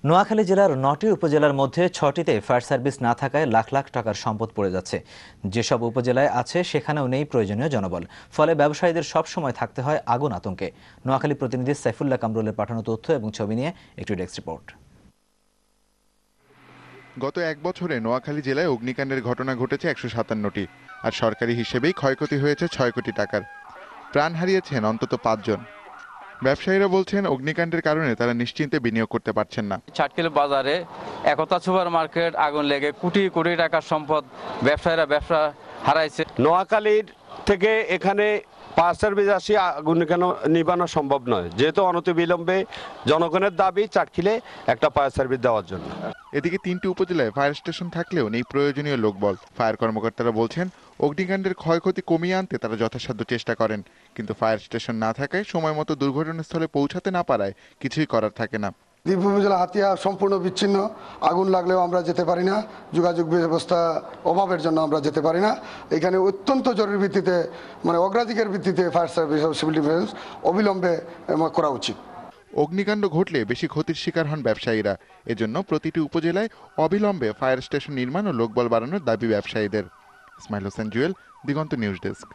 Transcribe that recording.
নোয়াখালী জেলার ৯টি উপজেলার মধ্যে ৬টিতে ফায়ার সার্ভিস না থাকায় লাখ লাখ টাকার সম্পদ পড়ে যাচ্ছে। যেসব উপজেলায় আছে সেখানেও নেই প্রয়োজনীয় জনবল, ফলে ব্যবসায়ীদের সবসময় থাকতে হয় আগুন আতঙ্কে। নোয়াখালী প্রতিনিধি সাইফুল্লাহ কামরুলের পাঠানো তথ্য এবং ছবি নিয়ে একটি ডেস্ক রিপোর্ট। গত এক বছরে নোয়াখালী জেলায় অগ্নিকাণ্ডের ঘটনা ঘটেছে ১৫৭টি, আর সরকারি হিসেবেই ক্ষয়ক্ষতি হয়েছে ৬ কোটি টাকার। প্রাণ হারিয়েছেন অন্তত ৫ জন। ব্যবসায়ীরা বলছেন অগ্নিকাণ্ডের কারণে তারা নিশ্চিন্তে বিনিয়োগ করতে পারছেন না। চাটখিল বাজারে একতা সুপার মার্কেট আগুন লেগে কোটি কোটি টাকার সম্পদ ব্যবসায়ীরা ব্যবসা হারাইছে। নোয়াখালীর থেকে এখানে ফায়ার সার্ভিস আসি আগুন কেন নিবানো সম্ভব নয়, যেহেতু অনতিবিলম্বে জনগণের দাবি চাটখিলে একটা ফায়ার সার্ভিস দেওয়ার জন্য। এদিকে ৩টি উপজেলায় ফায়ার স্টেশন থাকলেও নেই প্রয়োজনীয় লোকবল। ফায়ার কর্মকর্তারা বলছেন অগ্নিকাণ্ডের ক্ষয়ক্ষতি কমিয়ে আনতে তারা যথাসাধ্য চেষ্টা করেন, কিন্তু ফায়ার স্টেশন না থাকায় সময় মতো দুর্ঘটনাস্থলে পৌঁছাতে না পারায় কিছুই করার থাকে না। দ্বীপ উপজেলা হাতিয়া সম্পূর্ণ বিচ্ছিন্ন, আগুন লাগলেও আমরা যেতে পারি না, যোগাযোগ ব্যবস্থা অভাবের জন্য আমরা যেতে পারি না। এখানে অত্যন্ত জরুরি ভিত্তিতে অগ্রাধিকার ভিত্তিতে ফায়ার সার্ভিস ও সিভিল ডিফেন্স অবিলম্বে করা উচিত। অগ্নিকাণ্ড ঘটলে বেশি ক্ষতির শিকার হন ব্যবসায়ীরা। এজন্য প্রতিটি উপজেলায় অবিলম্বে ফায়ার স্টেশন নির্মাণ ও লোকবল বাড়ানোর দাবি ব্যবসায়ীদের। ইসমাইল হোসেন জুয়েল, দিগন্ত নিউজ ডেস্ক।